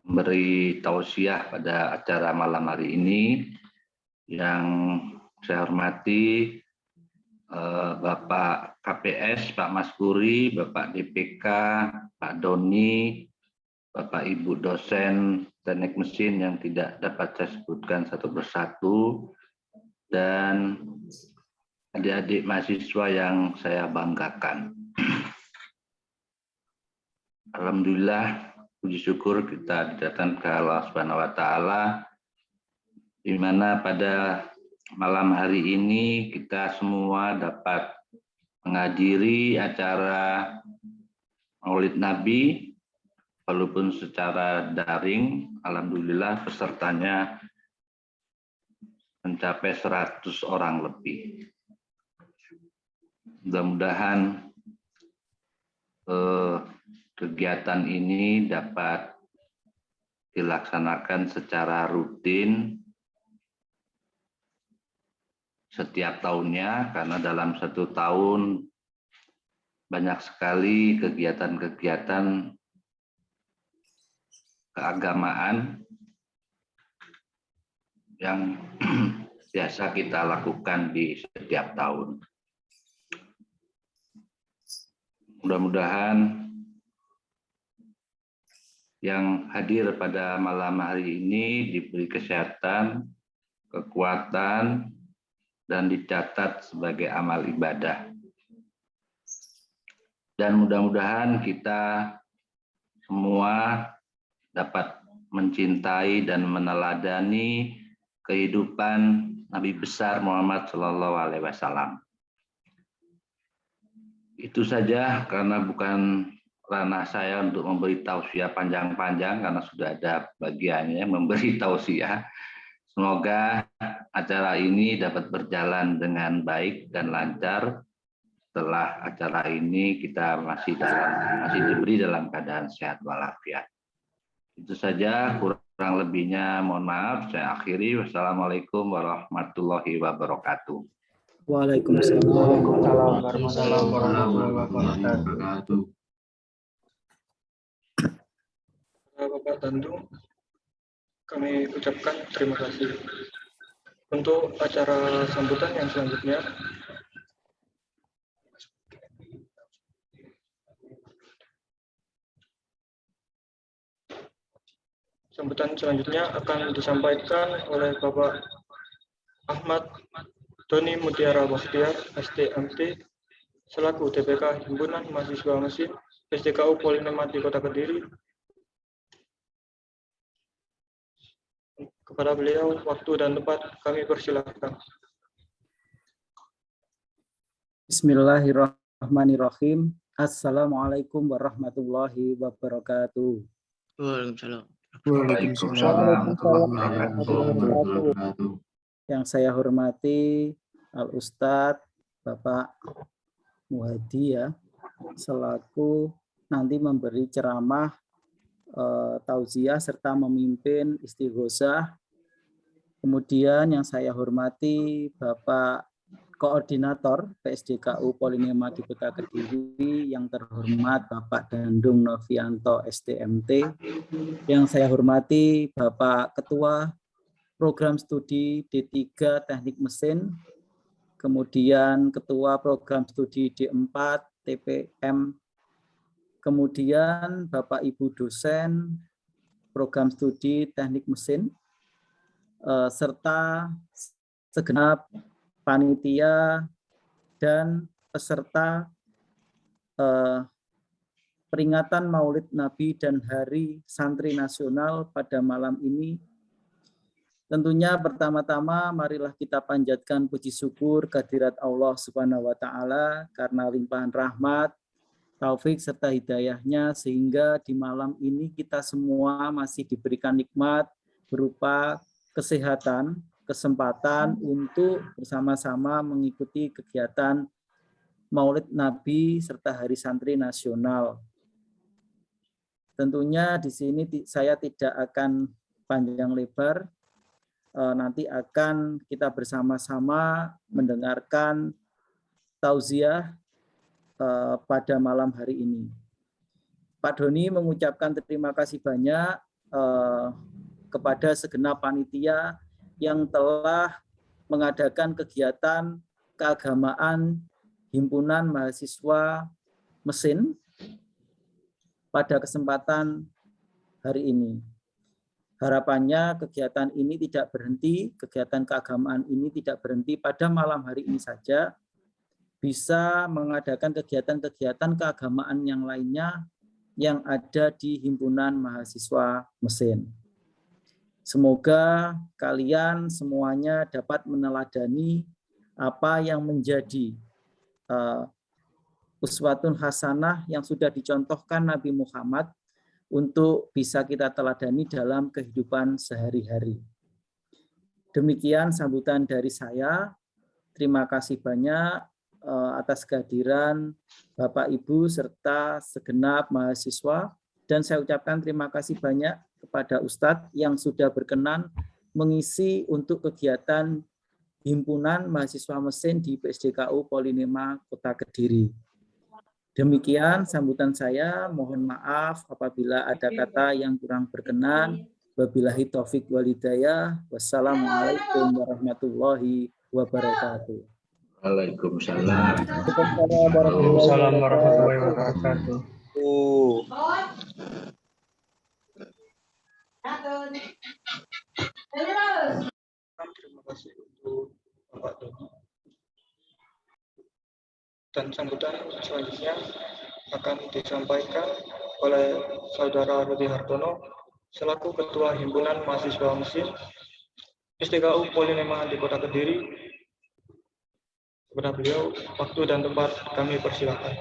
memberi tausiah pada acara malam hari ini. Yang saya hormati Bapak KPS, Pak Maskuri, Bapak DPK, Pak Doni, Bapak Ibu dosen teknik mesin yang tidak dapat saya sebutkan satu persatu, dan adik-adik mahasiswa yang saya banggakan. Alhamdulillah, puji syukur kita didatangkan ke Allah Subhanahu wa taala, di mana pada malam hari ini kita semua dapat menghadiri acara Maulid Nabi walaupun secara daring. Alhamdulillah pesertanya mencapai 100 orang lebih. Mudah-mudahan kegiatan ini dapat dilaksanakan secara rutin setiap tahunnya, karena dalam satu tahun banyak sekali kegiatan-kegiatan keagamaan yang biasa kita lakukan di setiap tahun. Mudah-mudahan yang hadir pada malam hari ini diberi kesehatan, kekuatan, dan dicatat sebagai amal ibadah. Dan mudah-mudahan kita semua dapat mencintai dan meneladani kehidupan Nabi besar Muhammad SAW. Itu saja, karena bukan ranah saya untuk memberi tausiah panjang-panjang, karena sudah ada bagiannya memberi tausiah. Semoga acara ini dapat berjalan dengan baik dan lancar. Setelah acara ini kita masih diberi dalam keadaan sehat walafiat. Itu saja, kurang lebihnya mohon maaf. Saya akhiri. Wassalamualaikum warahmatullahi wabarakatuh. Waalaikumsalam warahmatullahi wabarakatuh. Bapak Tandu, kami ucapkan terima kasih. Untuk acara sambutan yang selanjutnya, akan disampaikan oleh Bapak Ahmad Doni Mutiara Bakhtiar, STMT, selaku DPK Himpunan Mahasiswa Mesin SDKU Polimemat di Kota Kediri. Kepada beliau, waktu dan tempat kami persilahkan. Bismillahirrahmanirrahim. Assalamualaikum warahmatullahi wabarakatuh. Waalaikumsalam. Yang saya hormati Al-Ustadz Bapak Muhadi ya, selaku nanti memberi ceramah tausiah serta memimpin istighosah. Kemudian yang saya hormati Bapak Koordinator PSDKU Polinema di Kota Kediri, yang terhormat Bapak Dandung Novianto STMT. Yang saya hormati Bapak Ketua Program Studi D3 Teknik Mesin, kemudian Ketua Program Studi D4 TPM, kemudian Bapak Ibu dosen Program Studi Teknik Mesin, serta segenap panitia dan peserta peringatan Maulid Nabi dan Hari Santri Nasional pada malam ini. Tentunya pertama-tama marilah kita panjatkan puji syukur kehadirat Allah Subhanahu wa taala karena limpahan rahmat, taufik serta hidayahnya, sehingga di malam ini kita semua masih diberikan nikmat berupa kesehatan, kesempatan untuk bersama-sama mengikuti kegiatan Maulid Nabi serta Hari Santri Nasional. Tentunya di sini saya tidak akan panjang lebar, nanti akan kita bersama-sama mendengarkan tausiah pada malam hari ini. Pak Doni mengucapkan terima kasih banyak kepada segenap panitia yang telah mengadakan kegiatan keagamaan Himpunan Mahasiswa Mesin pada kesempatan hari ini. Harapannya kegiatan ini tidak berhenti, kegiatan keagamaan ini tidak berhenti pada malam hari ini saja, bisa mengadakan kegiatan-kegiatan keagamaan yang lainnya yang ada di Himpunan Mahasiswa Mesin. Semoga kalian semuanya dapat meneladani apa yang menjadi uswatun hasanah yang sudah dicontohkan Nabi Muhammad untuk bisa kita teladani dalam kehidupan sehari-hari. Demikian sambutan dari saya. Terima kasih banyak atas kehadiran Bapak Ibu serta segenap mahasiswa, dan saya ucapkan terima kasih banyak kepada Ustadz yang sudah berkenan mengisi untuk kegiatan Himpunan Mahasiswa Mesin di PSDKU Polinema Kota Kediri. Demikian sambutan saya, mohon maaf apabila ada kata yang kurang berkenan. Wabillahi taufik walhidayah. Wassalamualaikum warahmatullahi wabarakatuh. Waalaikumsalam. Waalaikumsalam warahmatullahi wabarakatuh. Terima kasih untuk Bapak Doni. Dan sambutan selanjutnya akan disampaikan oleh Saudara Rudi Hartono selaku Ketua Himpunan Mahasiswa Mesin SDKU Polinema di Kota Kediri. Kepada beliau, waktu dan tempat kami persilakan.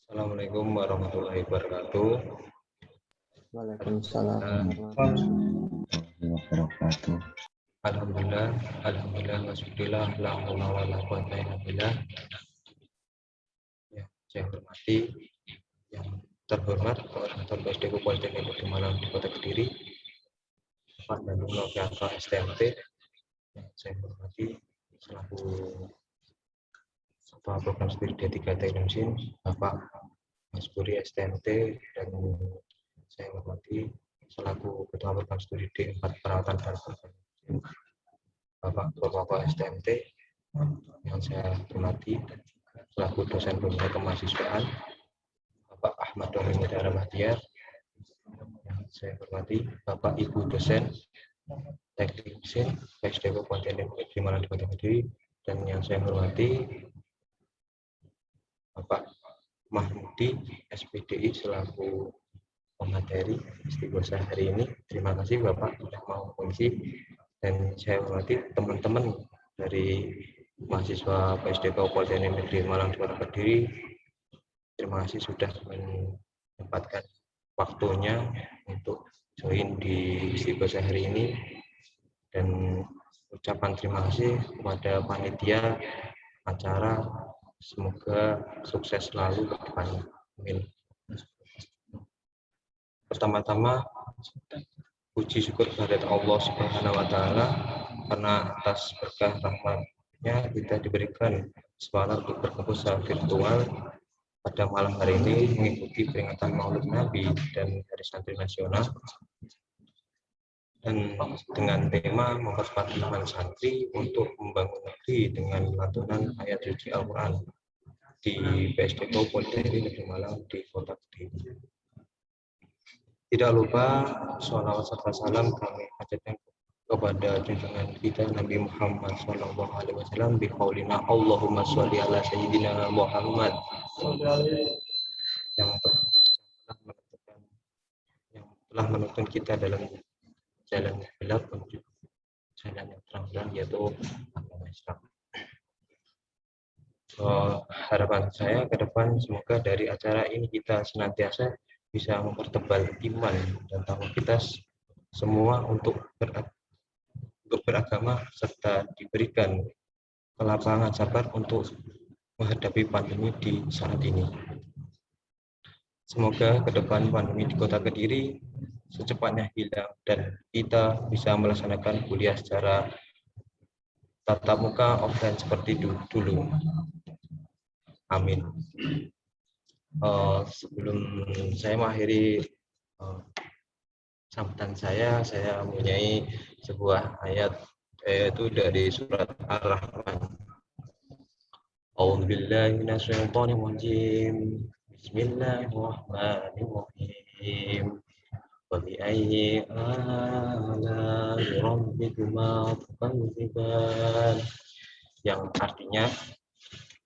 Assalamualaikum warahmatullahi wabarakatuh. Waalaikumsalam warahmatullahi wabarakatuh. Alhamdulillah, wasbillah, la haula wala quwwata illa billah. Ya, saya hormati yang terhormat Koordinator PSDKU Politeknik Negeri Malang di Kota Kediri, Pak Danung Novianto STMT. Yang saya hormati selaku Ketua Program Studi D3 Teknik Mesin, Bapak Mas Buri STMT, dan saya hormati selaku Ketua Program Studi D4 Perawatan dan Pertanian, Bapak Bapak STMT. Yang saya hormati selaku dosen pembina kemahasiswaan, Bapak Ahmad Doni Mutiara Bahtiar. Yang saya hormati Bapak Ibu dosen Teknik Mesin PSDKU Politeknik Negeri Malang di Kota Kediri, dan yang saya hormati Bapak Mahmudi SPDI selaku pemateri istighosah hari ini. Terima kasih Bapak sudah mau mengisi, dan saya hormati teman-teman dari mahasiswa PSDKU Politeknik Negeri Malang di Kota Kediri. Terima kasih sudah menyempatkan waktunya untuk join di istighosah hari ini, dan ucapan terima kasih kepada panitia acara. Semoga sukses selalu ke depannya. Amin. Pertama-tama, puji syukur kehadirat Allah Subhanahu wa Ta'ala, karena atas berkah rahmat-Nya kita diberikan kesempatan untuk berkumpul secara virtual pada malam hari ini mengikuti peringatan Maulid Nabi dan Hari Santri Nasional, dan dengan tema mempercepat iman santri untuk membangun negeri dengan lantunan ayat suci Al-Quran di PSDKU Politeknik Negeri Malang di Kota Kediri. Tidak lupa sholawat serta salam kami hajatkan kepada junjungan kita Nabi Muhammad SAW bi qaulina Allahumma sholli ala sayyidina Muhammad yang telah menuntun kita dalam jalan yang gelap menuju jalan yang terang, yaitu agama Islam. Harapan saya ke depan, semoga dari acara ini kita senantiasa bisa mempertebal iman dan takwa kita semua untuk beragama serta diberikan kelapangan sabar untuk menghadapi pandemi di saat ini. Semoga ke depan pandemi di Kota Kediri secepatnya hilang dan kita bisa melaksanakan kuliah secara tatap muka offline seperti dulu. Amin. Sebelum saya mengakhiri sambutan saya mempunyai sebuah ayat, yaitu dari surat Ar-Rahman. A'udzubillahi minasyaitonir rajim. Bismillahirrahmanirrahim. Wa bi ayyi ala'i rabbikuma tukadziban. Yang artinya,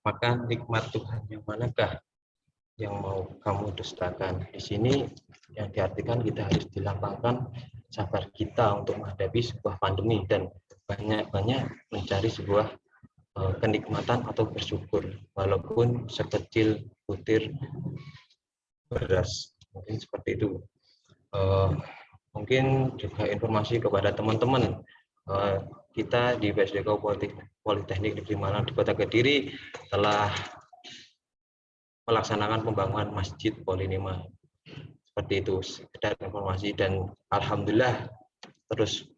maka nikmat Tuhan yang manakah yang mau kamu dustakan. Di sini yang diartikan kita harus dilapangkan sabar kita untuk menghadapi sebuah pandemi dan banyak-banyak mencari sebuah kenikmatan atau bersyukur walaupun sekecil butir beras. Mungkin seperti itu. Mungkin juga informasi kepada teman-teman, kita di PSDK Politeknik Negeri Malang di Kota Kediri telah melaksanakan pembangunan Masjid Poli 5. Seperti itu, sekedar informasi, dan alhamdulillah terus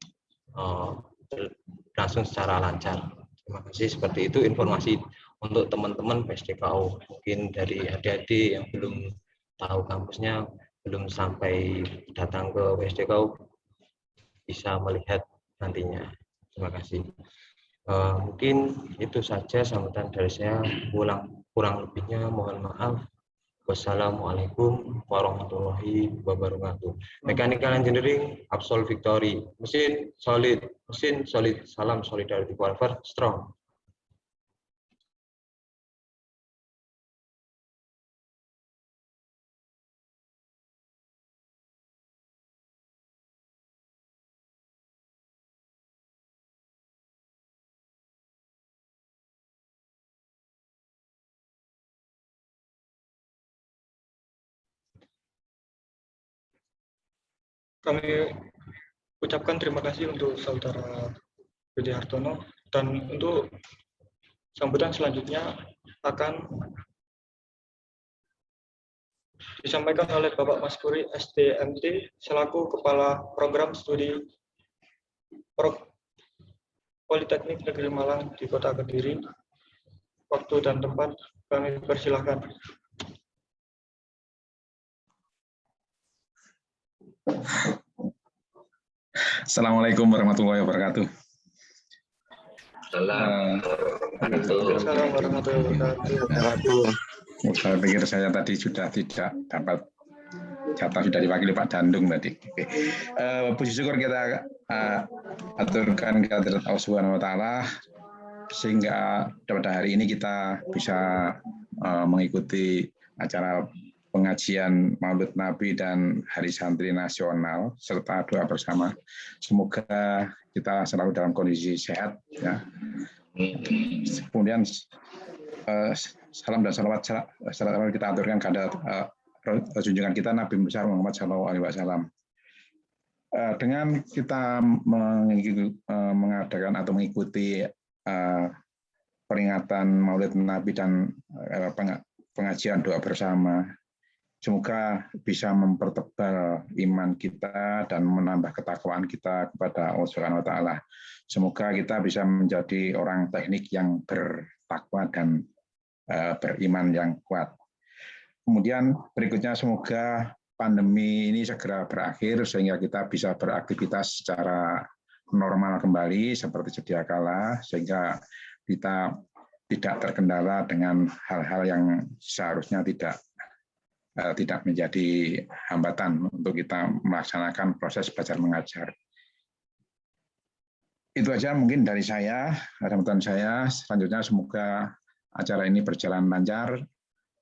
langsung secara lancar. Terima kasih. Seperti itu informasi untuk teman-teman PSDKU. Mungkin dari adik-adik yang belum tahu kampusnya, belum sampai datang ke PSDKU, bisa melihat nantinya. Terima kasih. Mungkin itu saja sambutan dari saya. Kurang lebihnya mohon maaf. Wassalamualaikum warahmatullahi wabarakatuh. Mechanical Engineering, Absol Victory. Mesin solid. Salam solidarity forever strong. Kami ucapkan terima kasih untuk Saudara Budi Hartono, dan untuk sambutan selanjutnya akan disampaikan oleh Bapak Maskuri STMT selaku Kepala Program Studi Politeknik Negeri Malang di Kota Kediri. Waktu dan tempat kami persilahkan. Assalamualaikum warahmatullahi wabarakatuh. Assalamualaikum warahmatullahi wabarakatuh. Saya pikir saya tadi sudah tidak dapat jatah, sudah diwakili Pak Dandung tadi. Puji syukur kita aturkan kehadirat Allah Subhanahu wa taala sehingga pada hari ini kita bisa mengikuti acara pengajian Maulid Nabi dan Hari Santri Nasional serta doa bersama. Semoga kita selalu dalam kondisi sehat, ya. Kemudian salam dan salawat kita aturkan kepada junjungan kita Nabi besar Muhammad SAW. Dengan kita mengadakan atau mengikuti peringatan Maulid Nabi dan pengajian doa bersama, semoga bisa mempertebal iman kita dan menambah ketakwaan kita kepada Allah Subhanahu wa taala. Semoga kita bisa menjadi orang teknik yang bertakwa dan beriman yang kuat. Kemudian berikutnya semoga pandemi ini segera berakhir sehingga kita bisa beraktivitas secara normal kembali seperti sedia kala, sehingga kita tidak terkendala dengan hal-hal yang seharusnya tidak menjadi hambatan untuk kita melaksanakan proses belajar mengajar. Itu aja mungkin dari saya, sambutan saya. Selanjutnya semoga acara ini berjalan lancar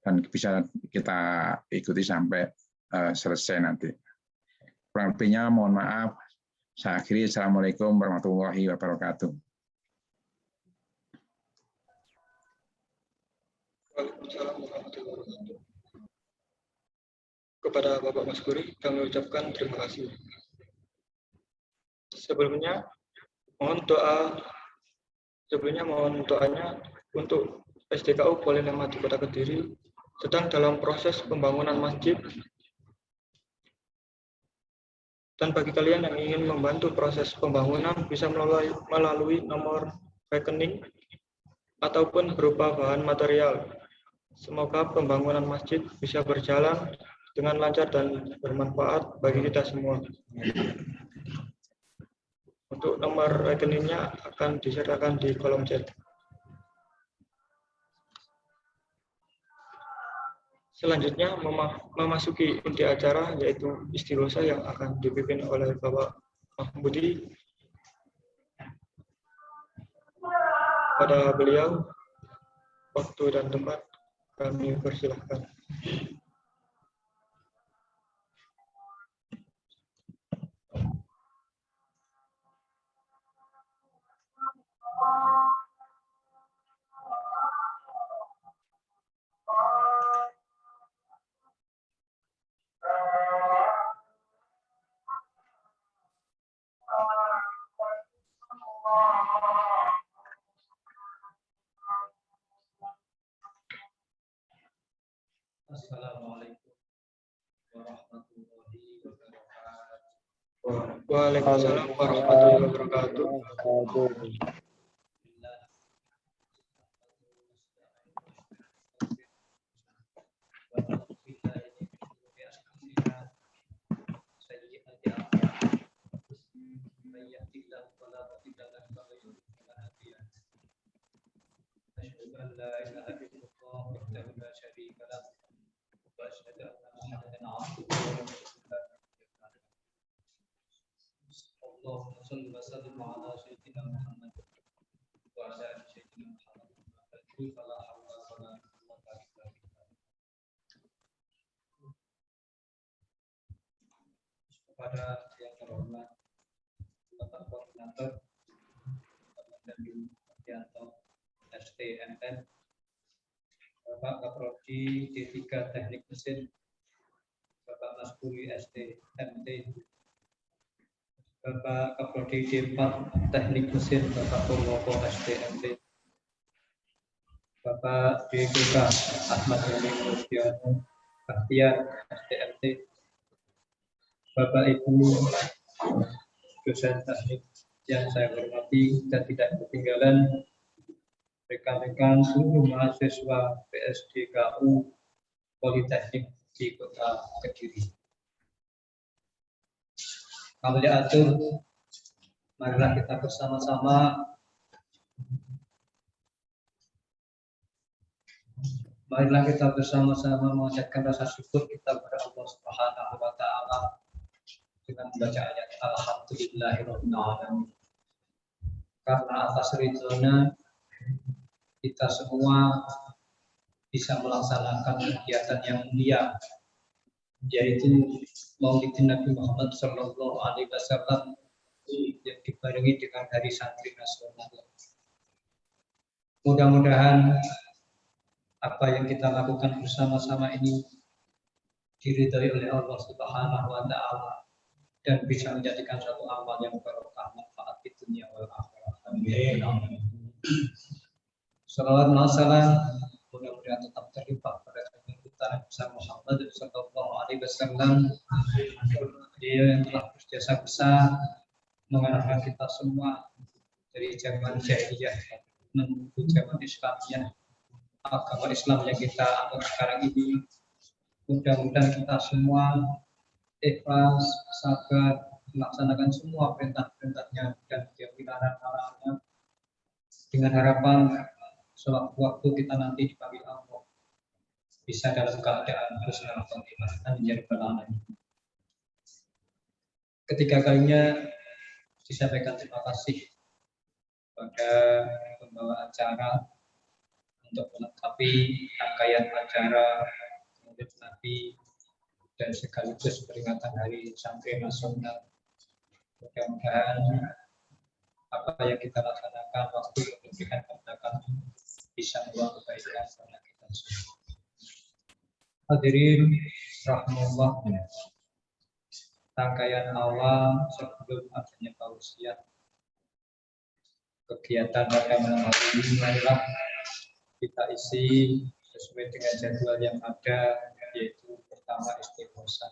dan bisa kita ikuti sampai selesai nanti. Kurang lebihnya mohon maaf. Saya akhiri. Assalamualaikum warahmatullahi wabarakatuh. Waalaikumsalam warahmatullahi wabarakatuh. Kepada Bapak Maskuri kami ucapkan terima kasih. Sebelumnya mohon doanya untuk SDKU Polinemati Kota Kediri sedang dalam proses pembangunan masjid, dan bagi kalian yang ingin membantu proses pembangunan bisa melalui nomor rekening ataupun berupa bahan material. Semoga pembangunan masjid bisa berjalan dengan lancar dan bermanfaat bagi kita semua. Untuk nomor rekeningnya akan disertakan di kolom chat. Selanjutnya memasuki inti acara, yaitu istighosa yang akan dipimpin oleh Bapak Mahmudi. Pada beliau, waktu dan tempat kami persilahkan. Assalamualaikum warahmatullahi wabarakatuh. Waalaikumsalam warahmatullahi wabarakatuh. Allahumma shalli wa sallim ala sayyidina Muhammad wa ala ali sayyidina Muhammad wa la hawla wa la quwwata illa billah. Kepada yang terhormat Bapak Koordinator Bapak Dandim Yanto STMN, Bapak Kaprodi D3 Teknik Mesin, Bapak Maskuli STMT, Bapak Kaprodi D4 Teknik Mesin, Bapak Purwoko STMT, Bapak DKK Ahmad Yani Mustiano Bahtiar STMT, Bapak Ibu dosen teknik yang saya hormati dan tidak ketinggalan rekan-rekan seluruh mahasiswa PSDKU Politeknik di Kota Kediri. Kami atur, marilah kita bersama-sama mengucapkan rasa syukur kita kepada Allah Subhanahu wa taala dengan membaca ayat Alhamdulillahirabbil alamin. Karena atas ridhonya kita semua bisa melaksanakan kegiatan yang mulia, yaitu Maulidin Nabi Muhammad Sallallahu Alaihi Wasallam yang dibarengi dengan Hari Santri Nasional. Mudah-mudahan apa yang kita lakukan bersama-sama ini diridhai oleh Allah Subhanahu wa taala dan bisa menjadikan satu amal yang barokah manfaat di dunia wal akhirat. Amin. Salawat dan salam mudah-mudahan tetap terlimpah pada kita Muhammad Sallallahu Alaihi Wasallam. Dia yang telah berjasa besar mengarahkan kita semua dari zaman jahiliyah menuju zaman Islamiyah, agama Islam yang kita anut sekarang ini. Mudah-mudahan kita semua ikhlas, sabar, melaksanakan semua perintah-perintahnya dan menjauhi larangan-larangannya, dengan harapan sewaktu-waktu kita nanti dipanggil Allah bisa dalam keadaan husnul khotimah. Amin ya rabbal alamin. Ketiga kalinya disampaikan terima kasih pada pembawa acara untuk melengkapi rangkaian acara Maulid Nabi dan sekaligus peringatan Hari Santri Nasional. Mudah-mudahan apa yang kita laksanakan waktu yang diberikan kepada kami bisa membawa kebaikan pada kita semua. Hadirin rahmatullah. rangkaian awal sebelum adanya tausiah. Kegiatan pada malam hari ini marilah kita isi sesuai dengan jadwal yang ada, yaitu pertama istighosah.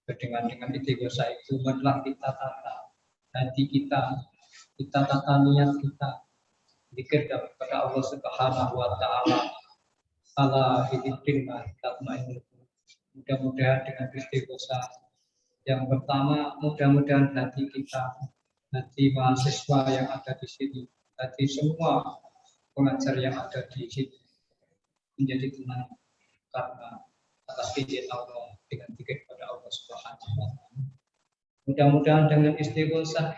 Dengan istighosah itu marilah kita tata hati kita tata niat kita, zikir kepada Allah Subhanahu wa taala. Ala bidzikrillah tatmainnul qulub. Mudah-mudahan dengan istighosah yang pertama, mudah-mudahan hati kita, hati mahasiswa yang ada di sini, hati semua pengajar yang ada di sini menjadi tenang karena atas izin Allah dengan zikir kepada Allah Subhanahu wa taala. Mudah-mudahan dengan istighosah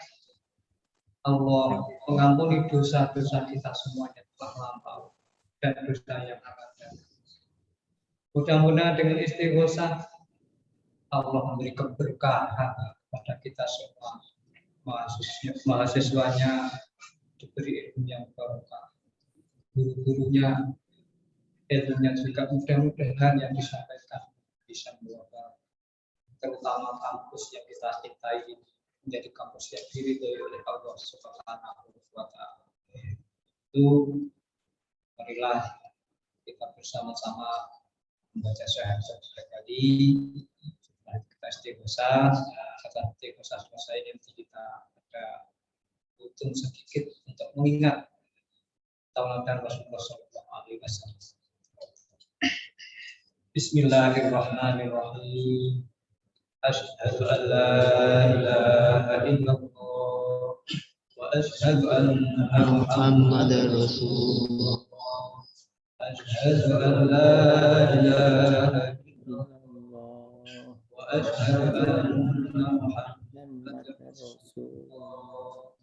Allah mengampuni dosa-dosa kita semuanya telah lampau dan dosa yang akan datang. Mudah-mudahan dengan istighosah Allah memberi keberkahan kepada kita semua, mahasiswanya diberi ilmu yang barokah, guru-gurunya ilmunya juga mudah-mudahan yang disampaikan bisa membawa, terutama kampus yang kita cintai menjadi kampus yang diridhoi oleh Allah Subhanahu wa taala. Itu marilah kita bersama-sama membaca syahadat tadi. Kita istighosah, setelah istighosah selesai nanti kita ada hitung sedikit untuk mengingat tauladan Rasulullah SAW. Bismillahirrahmanirrahim. Asyhadu an la ilaha illallah wa asyhadu anna Muhammadar Rasulullah. Asyhadu an la ilaha أشهد أن محمدا رسول الله.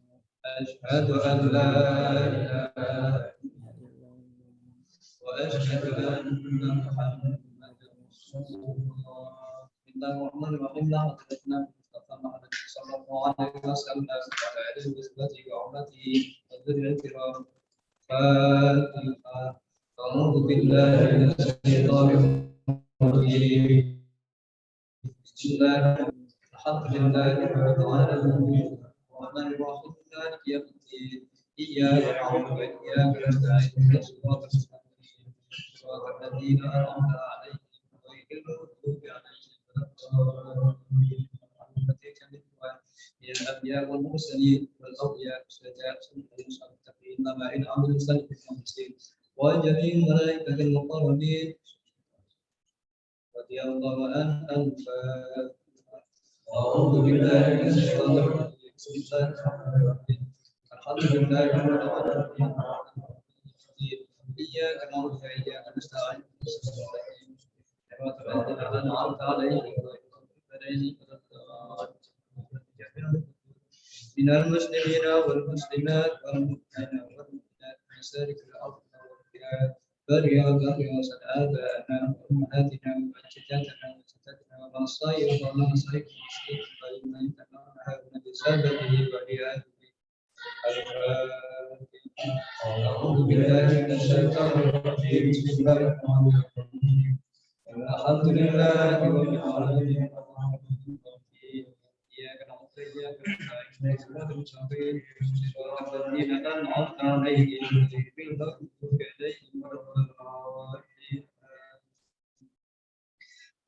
أشهد أن لا إله إلا الله وأشهد أن محمدا رسول الله. Bismillahirrahmanirrahim. Sallallahu alaihi wasallam wa ala alihi wa ummatihi wa dzurriyyatihi Fatihah. A'udzu billahi minasy syaithanir rajim. Alhamdulillahi rabbil alamin. Arrahmanir rahim. Maliki yaumiddin. Iyyaka na'budu wa iyyaka nasta'in. Ihdinas siratal ladzina an'amta 'alaihim ghairil maghdubi 'alaihim waladdallin. Ya anbiya wal mursalin wal awliya sajdatun muttaqin lama in amil salihun wa jami'il malaikatil muqarrabin. Radhiyallahu anhu. A'udzu billahi minasyaitonir rajim. Bismillahirrahmanirrahim. Alhamdulillahirabbil alamin. Iyyaka na'budu wa iyyaka nasta'in. Shiratal ladzina an'amta 'alaihim ghairil minal muslimina wal muslimat wal mu'minina wal mu'minat masarikil ardh wal bilad. Bariyallahu sadaqana ummahatina wa ajdaadana wa sajdatana wa masayyid wa masayyid wa imanitana wa bisababihi wa bi'adihi. A'udzu billahi minasyaitonir rajim. Bismillahirrahmanirrahim. Alhamdulillahi rabbil alamin. Iyyaka na'budu wa iyyaka nasta'in. Ihdinas siratal ladzina an'amta 'alaihim ghairil maghdubi 'alaihim waladdallin.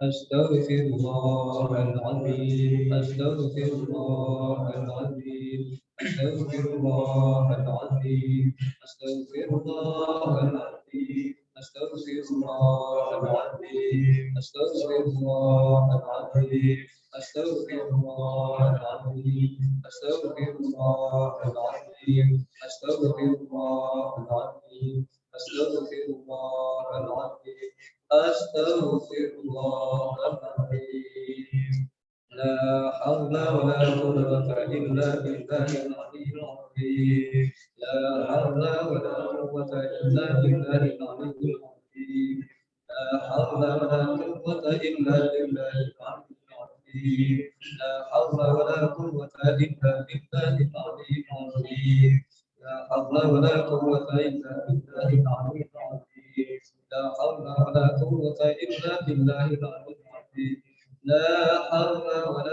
Astaghfirullahal azim. Astaghfirullahal azim. Astaghfirullahal azim. Astaghfirullahal azim. Astaghfirullahal azim. Astaghfirullahal azim. Astaghfirullahal azim. Astaghfirullahal azim. Astaghfirullahal azim. Astaghfirullahal azim. Astaghfirullahal azim. La haula wa la quwwata illa billahil aliyyil azim. La haula wa la quwwata illa billahil aliyyil azim. La haula wa la quwwata illa billahil aliyyil azim. La haula wa la quwwata illa billahil aliyyil azim. La haula wa la quwwata illa billahil aliyyil azim. La haula wa la quwwata illa billahil aliyyil azim. La haula wa la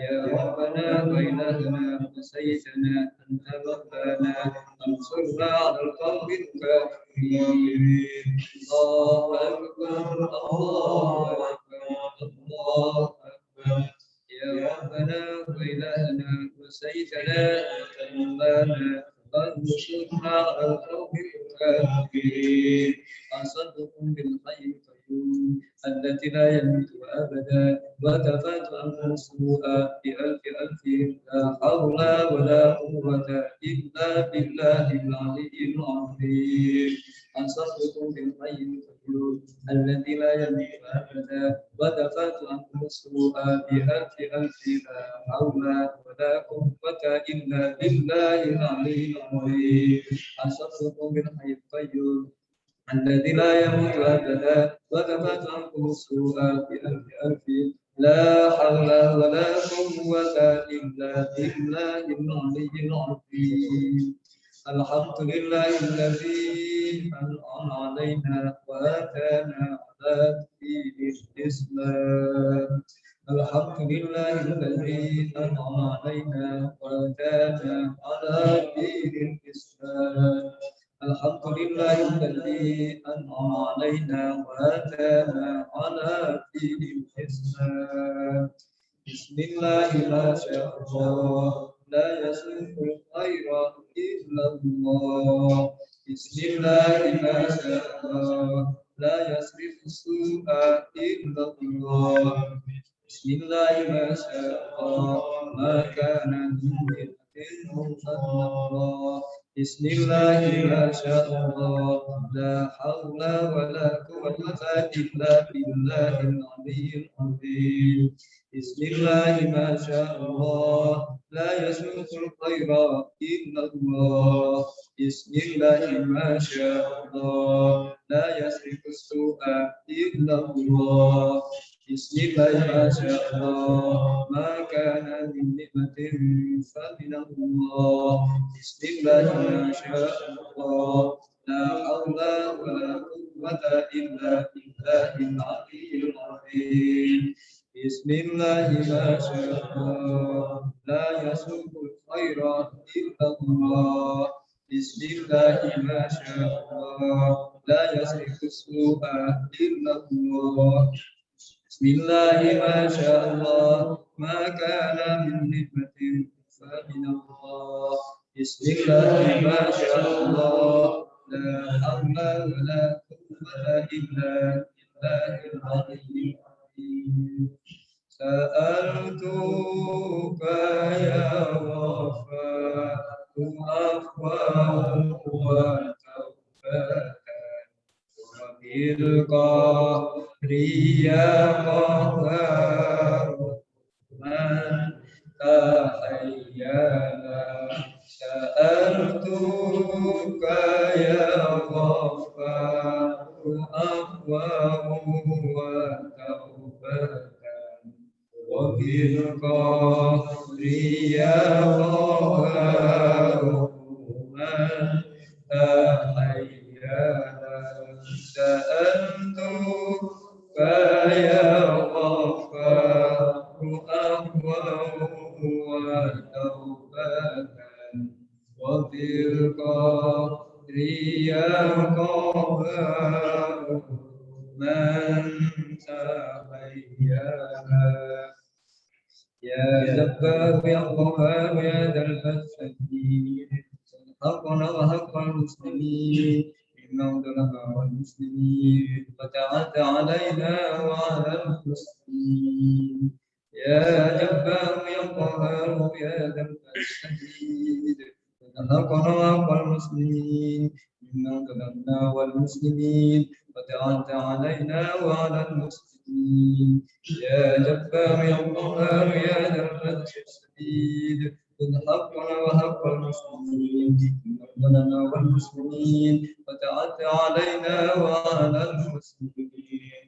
يا ربنا وإلهنا وسيدنا أنت ربنا انصرنا على القوم الكافرين. الله أكبر الله أكبر الله أكبر. يا ربنا وإلهنا وسيدنا أنت مولانا فانصرنا على القوم الكافرين. أصدقكم بالحي القيوم التي لا يموت أبدا وكفت عنكم السوء بألف ألف لا حول ولا قوة إلا بالله العلي العظيم. أنصرتكم بالحي القيوم الذي لا يموت أبدا وكفت عنكم السوء بألف ألف لا حول ولا قوة إلا بالله العلي العظيم. أنصرتكم بالحي القيوم الذي لا يموت أبدا وكفت عنكم السوء بألف ألف لا حول ولا قوة إلا بالله العلي العظيم. الحمد لله الذي أنعم علينا وآتانا على دين الإسلام. الحمد لله الذي أنعم علينا وآتانا على دين الإسلام. الحمد لله الذي أنعم علينا وآتانا على دين الإسلام. بسم الله ما شاء الله لا يسوق الخير إلا الله. بسم الله ما شاء الله لا يصرف السوء إلا الله. بسم الله ما شاء الله ما كان من إلا الله. بسم الله ما شاء الله لا حول ولا قوة إلا بالله العلي العظيم. بسم الله ما شاء الله لا يسوق الخير إلا الله. بسم الله ما شاء الله لا يسرق السوء إلا الله. بسم الله ما شاء الله ما كان من نعمة فمن الله. بسم الله ما شاء الله لا حول ولا قوة إلا بالله العلي العظيم. بسم الله ما شاء الله لا يسوق الخير إلا الله. بسم الله ما شاء الله لا يسرق السوء إلا الله. بسم الله ما شاء الله ما كان من نعمة فمن الله. بسم الله ما شاء الله لا حول ولا قوة إلا بالله العلي العظيم. سألتك يا غفار عفوا وتوبة وبالقهر يا قهار من تحيانا. سألتك يا غفار عفوا وتوبة وبالقهر يا قهار من تحيانا. سألتك يا غفار أهوى وتوبة وبالقهر يا قهار من تحيانا. يا جبار يا قهار يا ذا البأس الشديد حقنا وحق المسلمين ممن ظلم والمسلمين وتعد علينا وعلى المسلمين. يا جبار يا قهار يا ذا البأس الشديد حقنا وحق المسلمين ممن ظلمنا والمسلمين وتعد علينا وعلى المسلمين. يا جبار يا قهار يا ذا البأس الشديد خذ حقنا وحق المسلمين ربنا والمسلمين وتعد علينا وعلى المسلمين.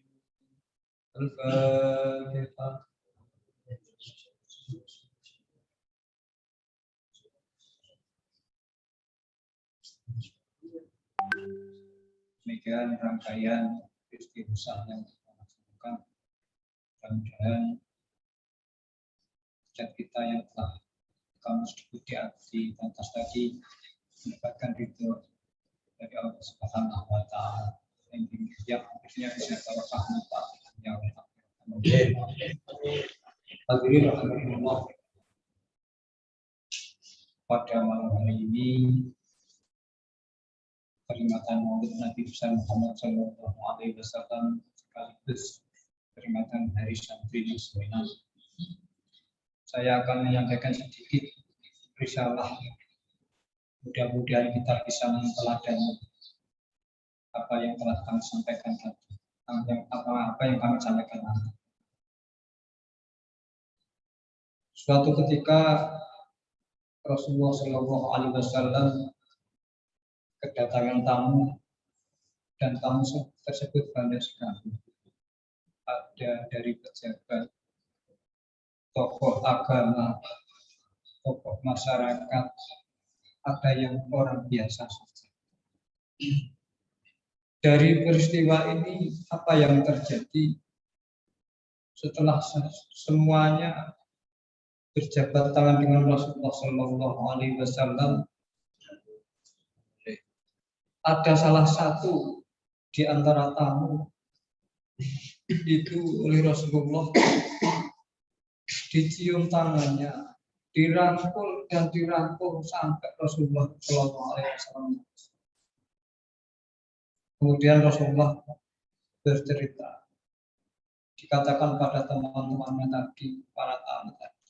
الفاتحة. Demikian rangkaian istighosah yang kita laksanakan. Mudah-mudahan hajat kita yang telah kamu sebut di atas tadi, mendapatkan ridho dari Allah Subhanahu wa Ta'ala, yang akhirnya bisa barokah manfaatnya. Hadirin rahimahullah, pada malam hari ini peringatan Maulid Nabi besar Muhammad Shallallahu Alaihi Wasallam sekaligus peringatan Hari Santri Nasional. Saya akan menyampaikan sedikit risalah. Mudah-mudahan kita bisa meneladani apa yang telah kami sampaikan tadi, apa yang kami sampaikan tadi. Suatu ketika Rasulullah Shallallahu Alaihi Wasallam kedatangan tamu, dan tamu tersebut banyak sekali. Ada dari pejabat, tokoh agama, tokoh masyarakat, ada yang orang biasa saja. Dari peristiwa ini apa yang terjadi setelah semuanya berjabat tangan dengan Rasulullah Shallallahu Alaihi Wasallam? Ada salah satu di antara tamu itu oleh Rasulullah dicium tangannya, dirangkul dan dirangkul sampai Rasulullah Shallallahu Alaihi Wasallam. Kemudian Rasulullah bercerita, dikatakan pada teman-temannya tadi, para tamu tadi,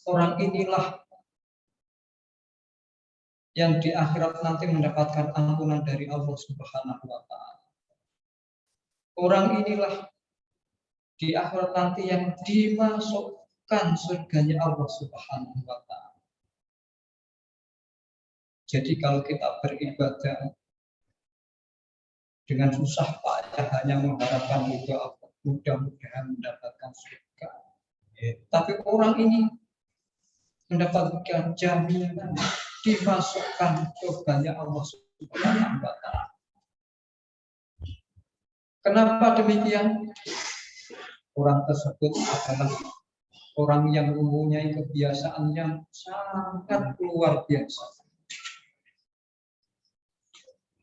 orang inilah yang di akhirat nanti mendapatkan ampunan dari Allah Subhanahu wa Ta'ala. Orang inilah di akhirat nanti yang dimasukkan surganya Allah Subhanahu wa Ta'ala. Jadi kalau kita beribadah dengan susah payah hanya mengharapkan ridho Allah, mudah-mudahan mendapatkan surga. Tapi orang ini mendapatkan jaminan dimasukkan surganya Allah Subhanahu wa Ta'ala. Kenapa demikian? Orang tersebut adalah orang yang mempunyai kebiasaan yang sangat luar biasa.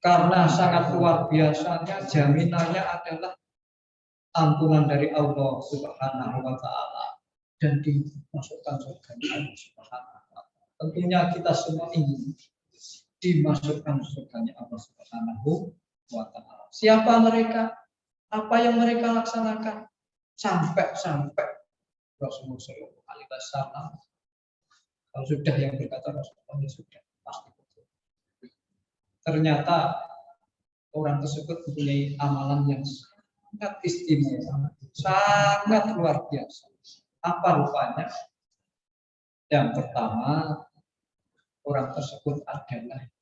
Karena sangat luar biasanya, jaminannya adalah ampunan dari Allah Subhanahu wa Ta'ala dan dimasukkan surganya Allah Subhanahu wa Ta'ala. Tentunya kita semua ingin dimasukkan surganya Allah Subhanahu wa Ta'ala. Siapa mereka? Apa yang mereka laksanakan? Sampai Rasulullah SAW, kalau sudah yang berkata Rasulullah sudah pasti betul. Ternyata orang tersebut mempunyai amalan yang sangat istimewa, sangat luar biasa. Apa rupanya? Yang pertama, orang tersebut adalah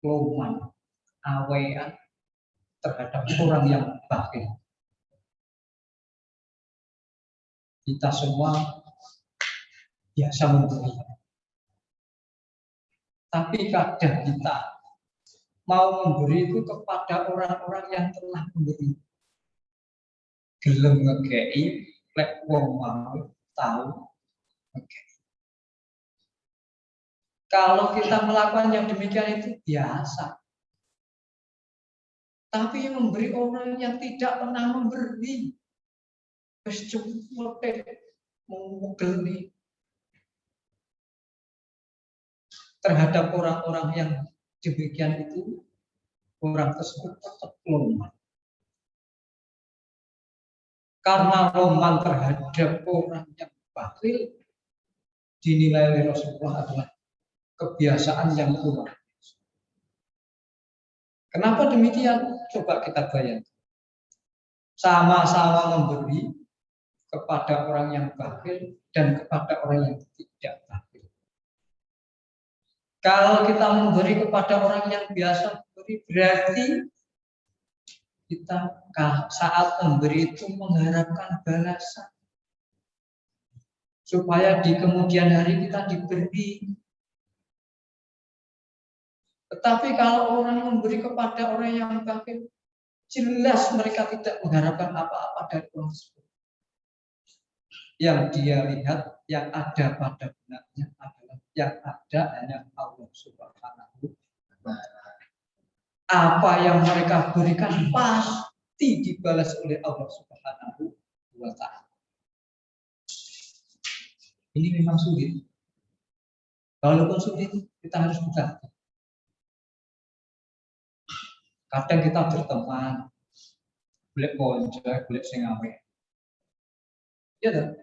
loman, awean terhadap orang yang bakhil. Kita semua biasa memberi, tapi kadang kita mau memberi itu kepada orang-orang yang telah memberi. Gelem ngekei, lek wong mau tahu ngekei. Kalau kita melakukan yang demikian itu biasa. Tapi memberi orang yang tidak pernah memberi, terhadap orang-orang yang demikian itu, orang tersebut tetap lemah. Karena lemah terhadap orang yang bakhil dinilai oleh Rasulullah adalah kebiasaan yang luar biasa. Kenapa demikian? Coba kita bayangkan. Sama-sama memberi kepada orang yang bakhil dan kepada orang yang tidak bakhil. Kalau kita memberi kepada orang yang biasa memberi, berarti kita saat memberi itu mengharapkan balasan. Supaya di kemudian hari kita diberi. Tetapi kalau orang memberi kepada orang yang bakhil, jelas mereka tidak mengharapkan apa-apa dari orang tersebut. yang dia lihat, yang ada pada benaknya adalah yang ada hanya Allah Subhanahu wa Ta'ala. Apa yang mereka berikan pasti dibalas oleh Allah Subhanahu wa Ta'ala. Ini memang sulit. Walaupun sulit, kita harus berhati. Kadang kita berteman, boleh konco, boleh sing awet. Ya kan?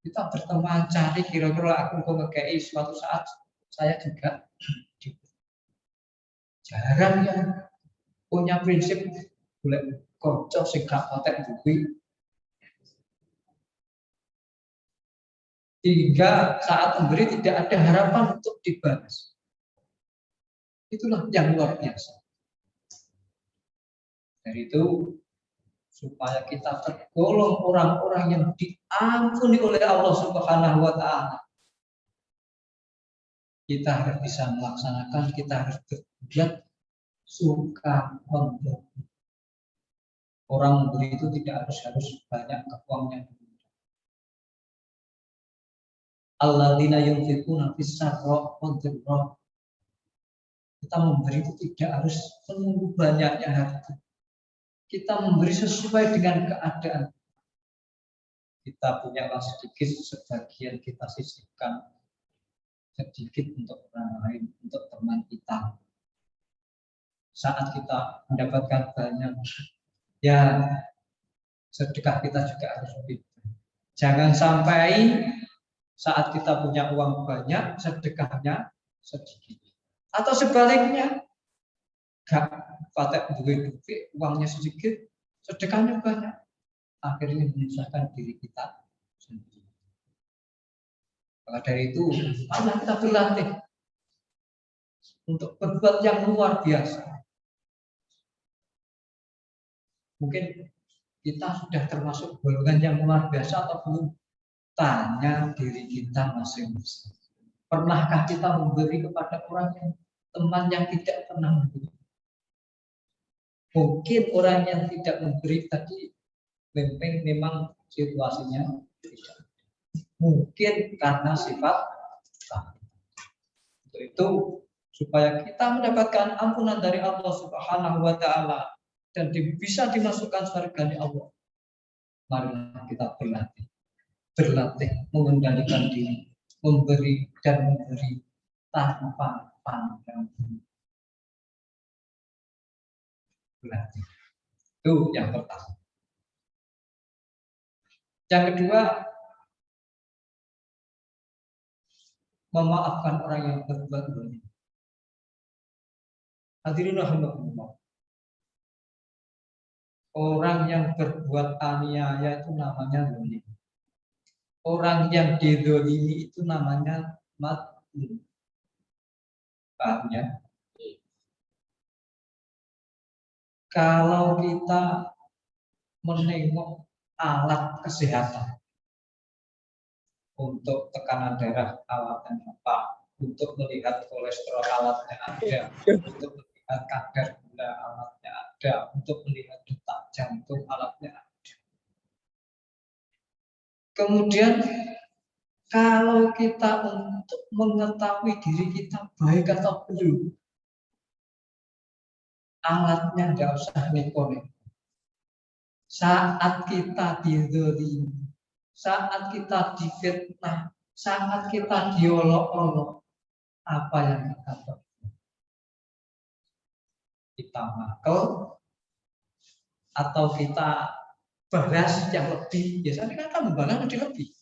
Kita berteman, cari kira-kira aku mau ngekei suatu saat saya juga. Jarang yang punya prinsip boleh konco sing gak patek duit. Hingga saat memberi tidak ada harapan untuk dibalas. Itulah yang luar biasa. Dari itu, supaya kita tergolong orang-orang yang diampuni oleh Allah Subhanahu wa Ta'ala, kita harus bisa melaksanakan, kita harus berbuat suka memberi. Orang memberi itu tidak harus banyak uangnya. Alladzina yunfiquna fis-sarra wad-dharra. Kita memberi itu tidak harus menunggu banyaknya harta. Kita memberi sesuai dengan keadaan. Kita punya sedikit, sebagian kita sisihkan sedikit untuk orang lain, untuk teman kita. Saat kita mendapatkan banyak, ya sedekah kita juga harus lebih. Jangan sampai saat kita punya uang banyak, sedekahnya sedikit. Atau sebaliknya, gak patek duit, uangnya sedikit, sedekahnya banyak. Akhirnya menyusahkan diri kita sendiri. Maka dari itu, mari kita berlatih untuk berbuat yang luar biasa. Mungkin kita sudah termasuk golongan yang luar biasa atau belum? Tanya diri kita masing-masing. Pernahkah kita memberi kepada orang yang teman yang tidak pernah memberi? Mungkin orang yang tidak memberi tadi memang situasinya tidak. Mungkin karena sifat. Untuk itu supaya kita mendapatkan ampunan dari Allah Subhanahu wa Ta'ala dan bisa dimasukkan surga Allah. Marilah kita berlatih mengendalikan diri, memberi dan memberi tanpa pandang. Berlatih. Itu yang pertama. Yang kedua, memaafkan orang yang berbuat zalim. Hadirin rahimakumullah. Orang yang berbuat aniaya itu namanya zalim. Orang yang dizalimi itu namanya mazlum. Paham ya? Kalau kita menengok alat kesehatan untuk tekanan darah alatnya apa, untuk melihat kolesterol alatnya ada, untuk melihat kadar gula alatnya ada, untuk melihat detak jantung alatnya ada. Kemudian kalau kita untuk mengetahui diri kita baik atau belum, alatnya tidak usah neko-neko. Saat kita dizalimi, saat kita difitnah, saat kita diolok-olok, apa yang kita lakukan? Kita makel atau kita balas yang lebih? Biasanya kan kita membalas lebih.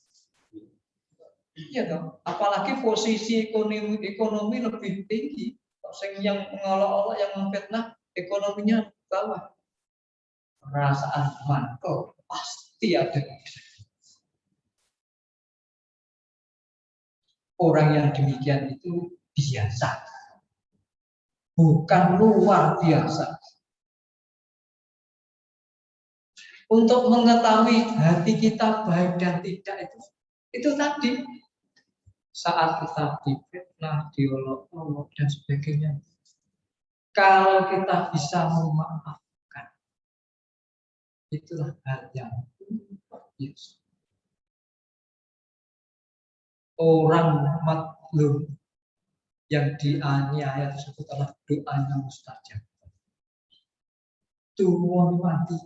Iya dong. Apalagi posisi ekonomi lebih tinggi. Yang mengolok-olok, yang memfitnah, ekonominya bawah. Perasaan makel pasti ada. Orang yang demikian itu biasa, bukan luar biasa. Untuk mengetahui hati kita baik dan tidak itu tadi saat kita difitnah, diolok-olok dan sebagainya. Kalau kita bisa memaafkan, itulah hal yang biasa. orang mazlum yang dianiaya tersebut adalah doanya mustajab. Tuhan mati.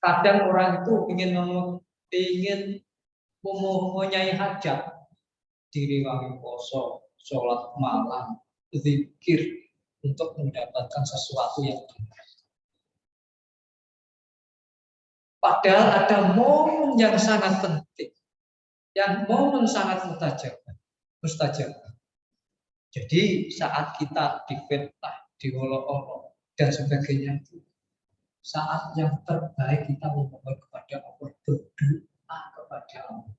Kadang orang itu ingin mempunyai hajat, diriwangi poso, sholat malam, zikir untuk mendapatkan sesuatu yang benar. Padahal ada momen yang sangat penting, yang momen sangat mustajab. Jadi saat kita difitnah, diolok-olok dan sebagainya itu saat yang terbaik kita memohon kepada Allah, berdoa kepada Allah.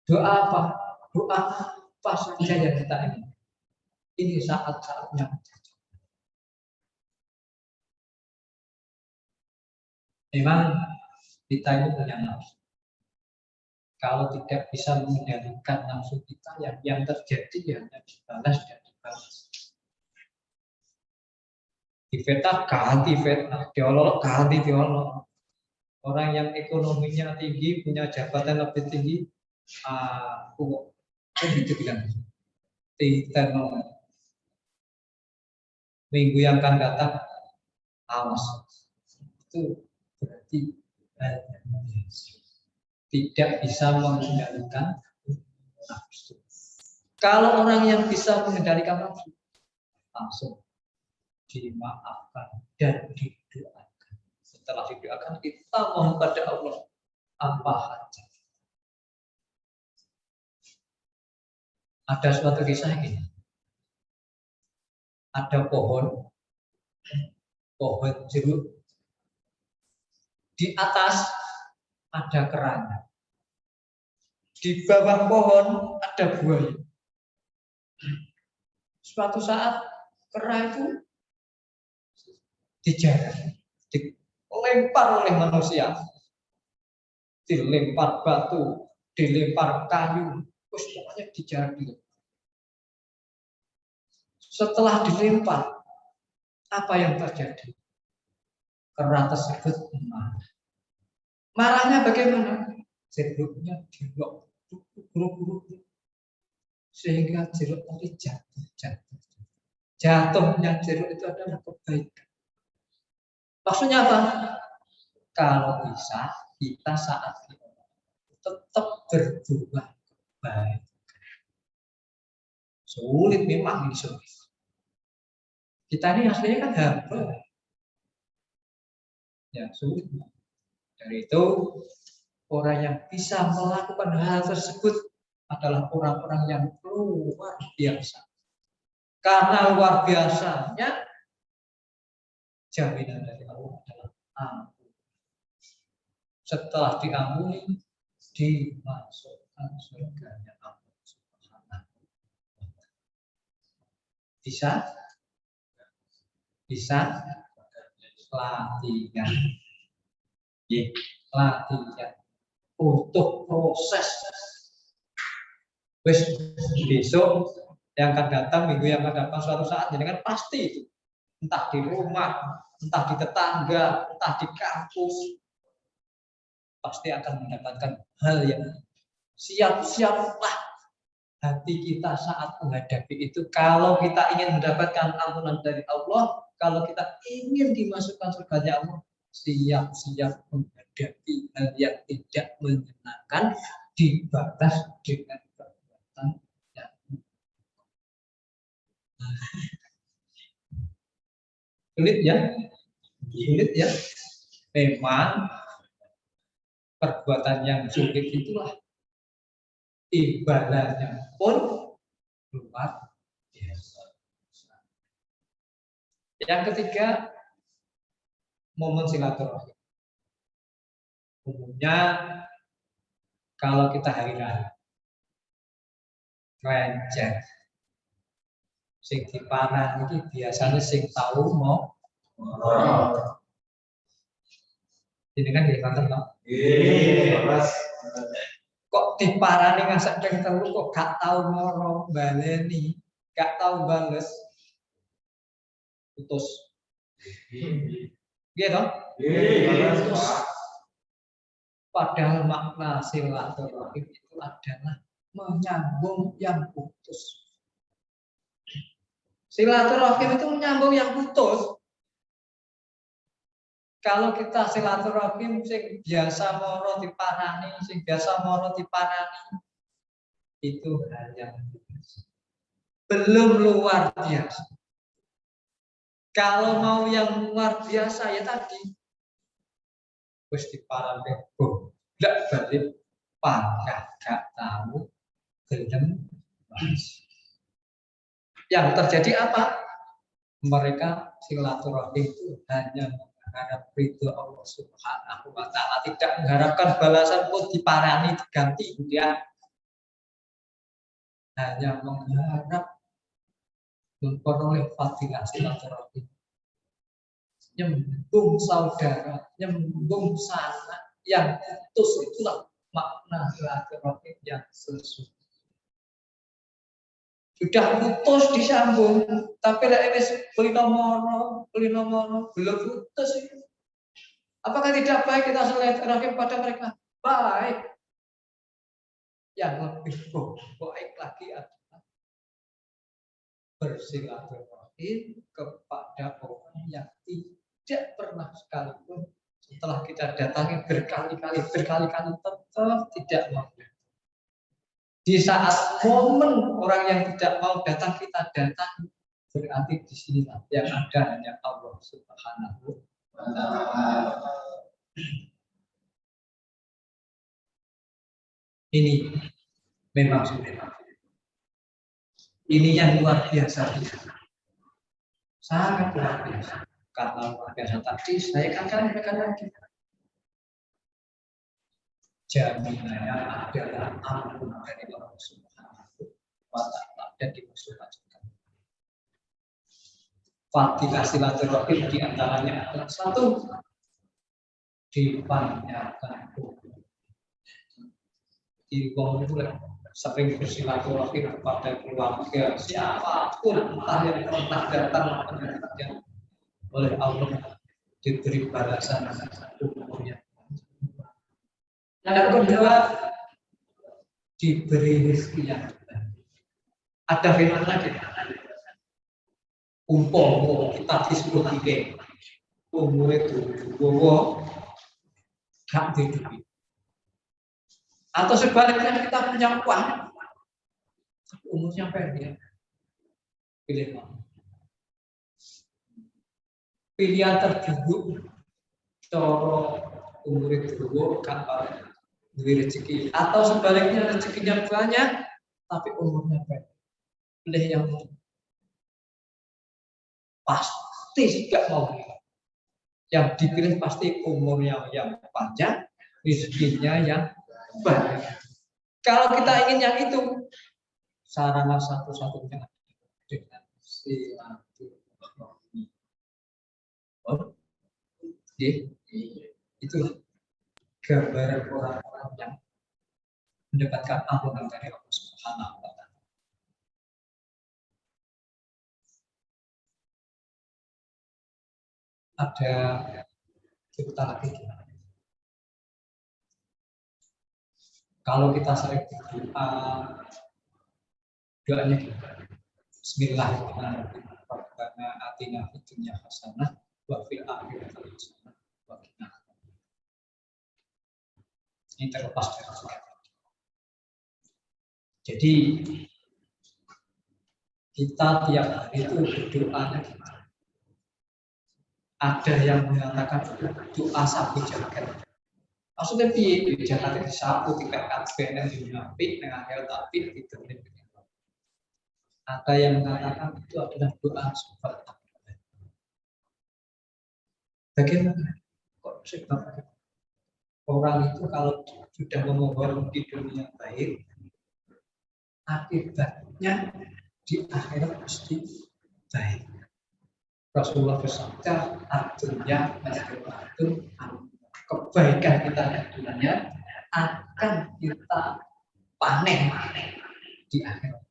Doa apa? Doa apa saja yang kita ingin. Ini saat-saatnya. Memang kita ini punya nafsu. Kalau tidak bisa mengendalikan nafsu kita, yang terjadi hanya dibalas dan dibalas. Difitnah ganti fitnah, diolok ganti diolok. Orang yang ekonominya tinggi, punya jabatan lebih tinggi, aku itu bilang minggu yang akan datang awas. Itu berarti tidak bisa mengendalikan nafsu. Kalau orang yang bisa mengendalikan nafsu, langsung dimaafkan dan didoakan. Setelah didoakan, kita mohon pada Allah apa saja. Ada suatu kisah ini. Ada pohon jeruk. Di atas ada keranda. Di bawah pohon ada buaya. Suatu saat kera itu dijarah, dilempar oleh manusia, dilempar batu, dilempar kayu, terus pokoknya dijarah dulu. Setelah dilempar, apa yang terjadi? Kera tersebut marah. Marahnya bagaimana? Jeruknya dilok, sehingga jeruk tadi jatuh. Jatuhnya jeruk itu adalah kebaikan. Maksudnya apa? Kalau bisa kita saat ini tetap berdoa baik. Sulit memang ini sulit. Kita ini aslinya kan hamba. Ya sulit. Dari itu orang yang bisa melakukan hal tersebut adalah orang-orang yang luar biasa. Karena luar biasanya jaminan dari Allah adalah ampun. Setelah diampuni, dimasukkan surganya Allah Subhanahu. Bisa latihan. Latihan untuk proses. Besok yang akan datang, minggu yang akan datang, suatu saat jadi kan pasti itu. Entah di rumah, entah di tetangga, entah di kampus, pasti akan mendapatkan hal yang siap-siaplah hati kita saat menghadapi itu. Kalau kita ingin mendapatkan ampunan dari Allah, kalau kita ingin dimasukkan surganya Allah, siap-siap menghadapi hal yang tidak menyenangkan, dibalas dengan perbuatan yang sulit ya. Memang perbuatan yang sulit itulah ibadahnya pun luar biasa. Yang ketiga, momen silaturahmi. Umumnya kalau kita hari raya, kerencer, sing dipanah ini biasanya sing tahu mau ini kan di kantor no? Kok diparani ngasak deng telu kok gak tahu moro baleni, gak tahu bales, putus. Gitu? Padahal makna silaturahim itu adalah menyambung yang putus. Silaturahim itu menyambung yang putus. Kalau kita silaturahim sing biasa moro diparani, sing biasa moro diparani, itu hanya belum luar biasa. Kalau mau yang luar biasa ya tadi, wis diparani, nggak balik, gak tahu, gelem. Yang terjadi apa? Mereka silaturahim itu hanya mengharap ridho Allah Subhanahu wa Ta'ala, tidak mengharapkan balasan pun diparani, diganti, dia hanya mengharap memperoleh fadilah silaturahim, nyambung saudara, nyambung sanak yang putus. Itulah makna silaturahim yang sesungguhnya. Sudah putus disambung, tapi lek wis beli nomor belum putus itu. Apakah tidak baik kita silaturahim pada mereka? Baik. Yang lebih baik lagi adalah bersilaturahim kepada orang yang tidak pernah sekalipun setelah kita datangi berkali-kali tetap tidak mau. Di saat momen orang yang tidak mau datang kita datang, berarti di sini yang ada hanya Allah Subhanahu wa Ta'ala. Ini memang sudah. Ini yang luar biasa. Sangat luar biasa. Karena luar biasa tadi saya akan sampaikan lagi. Jaminannya adalah ampun dari Allah Subhanahu wa Ta'ala dan dimaksudkan. Fadilah silaturahim di antaranya adalah satu, dipanjangkan umur. Di wong itu sering bersilaturahim kepada keluarga siapapun, entah yang pernah datang yang oleh Allah diberi balasan umurnya. Yang kedua, diberi rezeki yang baik. Ada firman lagi. Umpama kita disuruh tiga, umur itu bawa gak dihidupi. Atau sebaliknya kita punya uang, umurnya pendek. Pilih mana? Pilihan terburuk, coro umur itu kapan duit rezeki, atau sebaliknya rezekinya banyak tapi umurnya pendek. Pilih yang pasti tidak mau. Yang dipilih pasti umurnya yang panjang, rezekinya yang banyak. Kalau kita ingin yang itu, sarana satu-satunya dengan silaturahim. Itu gambaran orang-orang yang mendapatkan ampunan dari Allah Subhanahu wa Ta'ala. Ada cerita lagi. Kalau kita sering berdoa, doanya Bismillahirrahmanirrahim. Rabbana atina fid dunya hasanah wa fil akhirati hasanah wa qina adzabannar. Ini terlepas dari surga. Jadi kita tiap hari itu berdoa. Ada yang mengatakan doa sapu jagat. Maksudnya piye? Jagat disapu tiga kabeh di napi dengan akhir tapi itu. Ada yang mengatakan itu adalah doa sebab. Bagaimana? Kok sebab? Orang itu kalau sudah memohon di dunia baik, akibatnya di akhirat pasti baik. Rasulullah bersabda, artinya kebaikan kita di dunia akan kita panen di akhirat.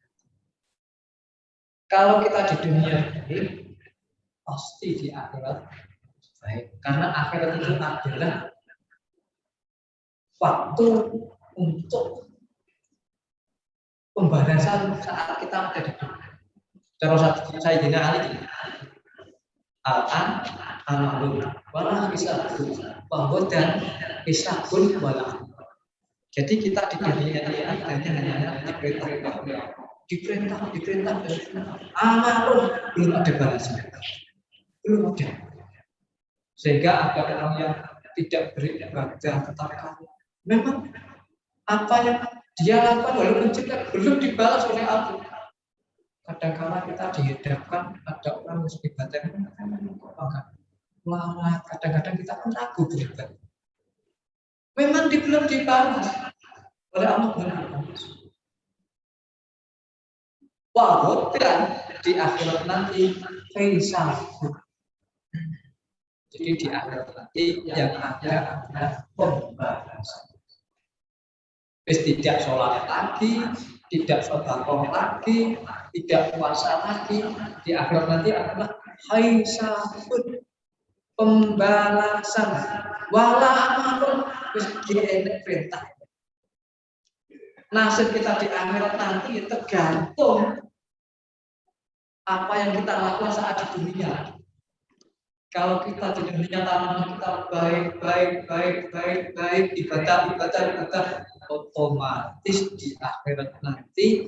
Kalau kita di dunia baik, pasti di akhirat baik. Karena akhirat itu adalah waktu untuk pembahasan saat kita ada di dunia. Cara saya dina Ali al-an al-ma'lum wala hisabun bahwa dan hisabun wala. Jadi kita di dunia ini hanya diperintah amalun belum ada balasan, belum ada. Sehingga ada orang yang tidak beribadah katakan memang apa yang dia lakukan walaupun jelek belum dibalas oleh Allah. Kadang-kadang kita dihadapkan ada orang yang beribadah malah kadang-kadang kita pun ragu beribadah. Memang belum dibalas oleh Allah. Walaupun di akhirat nanti faisal. Jadi di akhirat nanti yang ada adalah pembalasan. Tidak sholat lagi, tidak sedekah lagi, tidak puasa lagi. Di akhirat nanti adalah hisabun, pembalasan. Wala amalun enek perintah. Nasib kita di akhirat nanti tergantung apa yang kita lakukan saat di dunia. Kalau kita di dunia tangan kita baik, ibadah, otomatis di akhirat nanti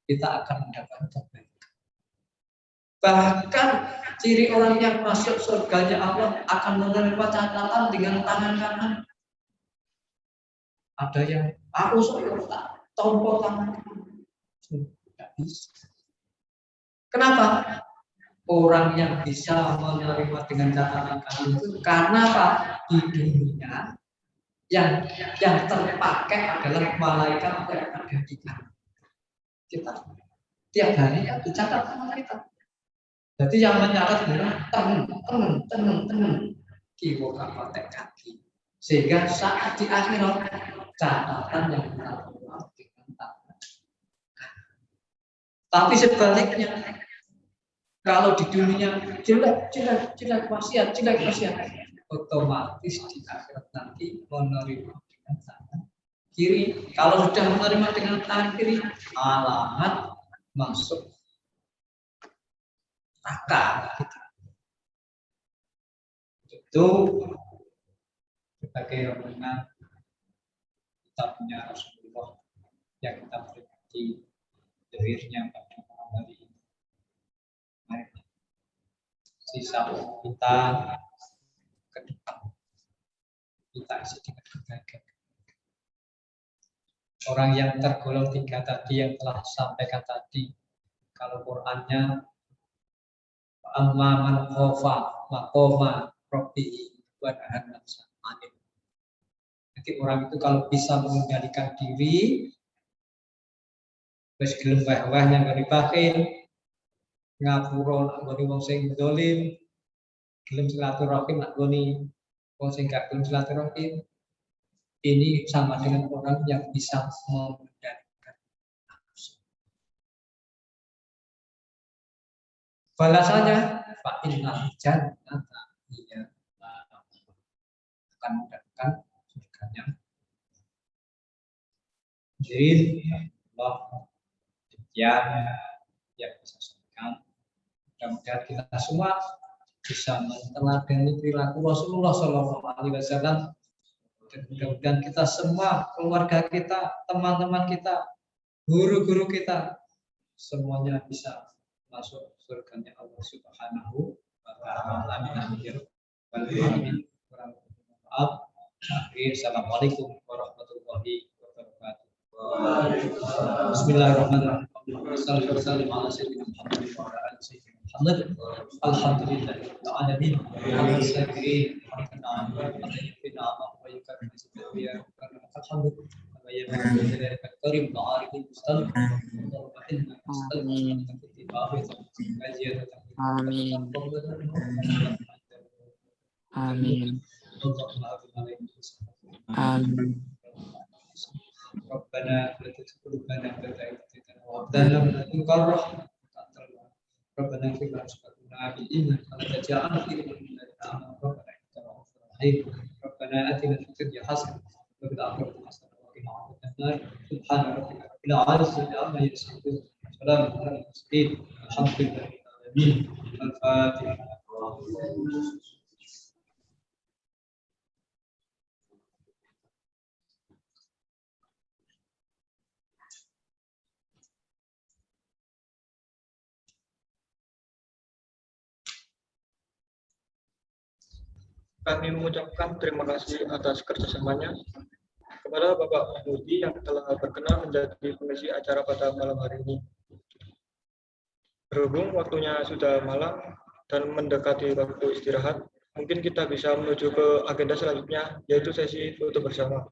kita akan mendapatkan kebaikan. Bahkan ciri orang yang masuk surganya Allah akan menerima catatan dengan tangan kanan. Ada yang aku suruh tak tombol tangan kanan. Tidak bisa. Kenapa? Orang yang bisa menerima dengan catatan kanan itu karena apa? Di dunia yang terpakai adalah malaikat yang ada di kanan kita. Tiap hari yang dicatat sama kita. Jadi yang mencatat adalah tenang kiwo kapatek kaki. Sehingga saat di akhirat catatan yang kita buat dengan tangan. Tapi sebaliknya kalau di dunia jelek wasiat, otomatis di akhirat nanti menerima dengan tangan kiri. Kalau sudah menerima dengan tangan kiri, alamat masuk neraka. Itu sebagai rombongan kita punya Rasulullah yang kita berbagi derirnya pada malam hari ini. Mari sisa kita ke depan kita isi dengan kebaikan. Orang yang tergolong 3 tadi yang telah sampaikan tadi, kalau Qur'annya man khofa maqama rabbihi wa nahan nafsa anil. Jadi orang itu kalau bisa mengendalikan diri, wis gelem wah-wah yang dipakai ngapura nak nggone wong sing dolim, gelem silaturahim nak nggone wong sing gak gelem silaturahim. Ini sama dengan orang yang bisa mengendalikan nafsu. Balasannya fa innal jannata hiya akan mendapatkan surganya. Jadi Allah demikian yang bisa sampaikan. Mudah-mudahan kita semua bisa meneladani perilaku Rasulullah SAW. Dan mudah-mudahan kita semua, keluarga kita, teman-teman kita, guru-guru kita, semuanya bisa masuk surganya Allah Subhanahu wa Ta'ala. Amin. Assalamualaikum warahmatullahi wabarakatuh. Bismillahirrahmanirrahim. Amin. Amin. Rabbana la tuzigh qulubana ba'da idh hadaytana wa hab lana min ladunka rahmatan Rabbana ighfir lana bil iman wa la taj'alna fi qulubina ghillan lil amanu rabbana innaka ra'ufur rahim. Rabbana atina fid dunya hasanah kita akhir Subhanallah amma yasifun. Assalamu alaikum. Alhamdulillah. Al-Fatihah. Kami mengucapkan terima kasih atas kerjasamanya kepada Bapak Mahmudi yang telah berkenan menjadi pengisi acara pada malam hari ini. Berhubung waktunya sudah malam dan mendekati waktu istirahat, mungkin kita bisa menuju ke agenda selanjutnya, yaitu sesi foto bersama.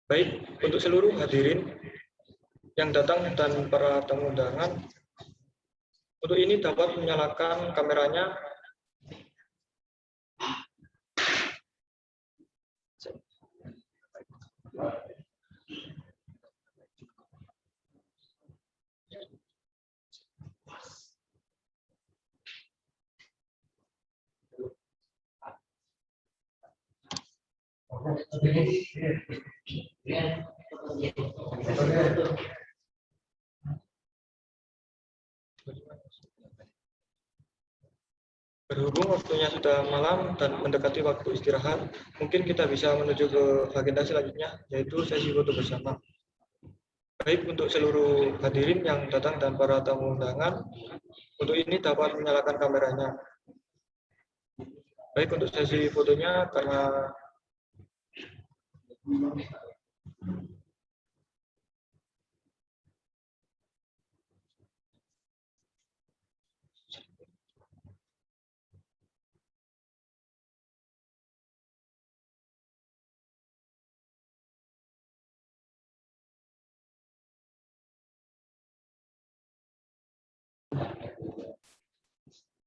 Baik, untuk seluruh hadirin yang datang dan para tamu undangan, untuk ini dapat menyalakan kameranya. Berhubung waktunya sudah malam dan mendekati waktu istirahat, mungkin kita bisa menuju ke agenda selanjutnya, yaitu sesi foto bersama. Baik, untuk seluruh hadirin yang datang dan para tamu undangan, untuk ini dapat menyalakan kameranya. Baik, untuk sesi fotonya karena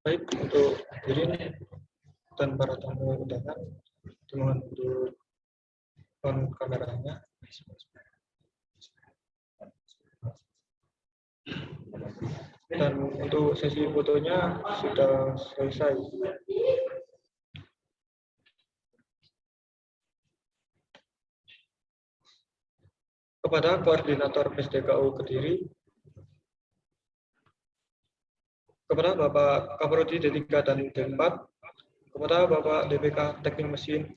baik, untuk hadirin dan para tamu undangan, dimohon untuk on kameranya. Dan untuk sesi fotonya sudah selesai. Kepada Koordinator PSDKU Kediri, kepada Bapak Kaprodi D3 dan D4, kepada Bapak DPK Teknik Mesin,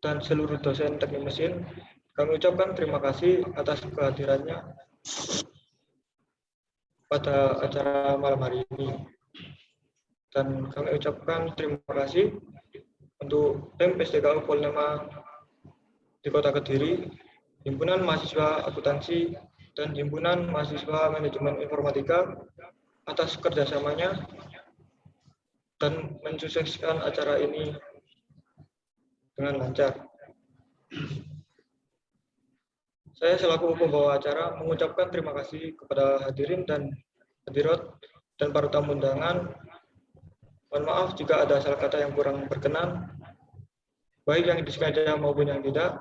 dan seluruh dosen teknik mesin, kami ucapkan terima kasih atas kehadirannya pada acara malam hari ini. Dan kami ucapkan terima kasih untuk tim PSDKU Polnema di Kota Kediri, Himpunan Mahasiswa Akuntansi, dan Himpunan Mahasiswa Manajemen Informatika atas kerjasamanya dan mensukseskan acara ini dengan lancar. Saya selaku pembawa acara mengucapkan terima kasih kepada hadirin dan hadirat dan para tamu undangan. Mohon maaf jika ada salah kata yang kurang berkenan, baik yang disengaja maupun yang tidak.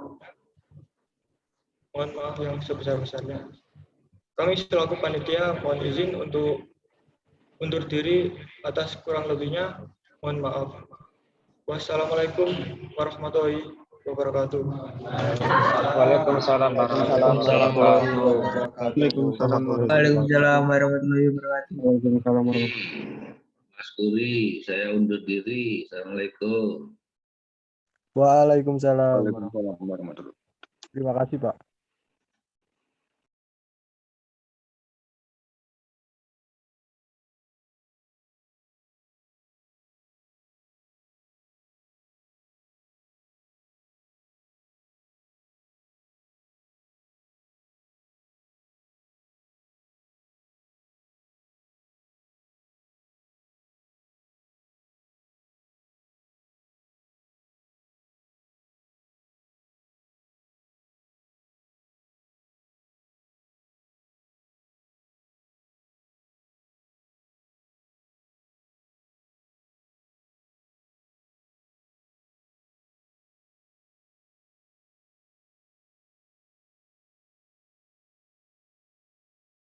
Mohon maaf yang sebesar-besarnya. Kami selaku panitia mohon izin untuk undur diri atas kurang lebihnya. Mohon maaf. Wassalamualaikum warahmatullahi wabarakatuh. Waalaikumsalam warahmatullahi wabarakatuh. Waalaikumsalam warahmatullahi wabarakatuh. Mas Kuri, saya undur diri. Assalamualaikum. Waalaikumsalam. Waalaikumsalam warahmatullahi wabarakatuh. Terima kasih, Pak.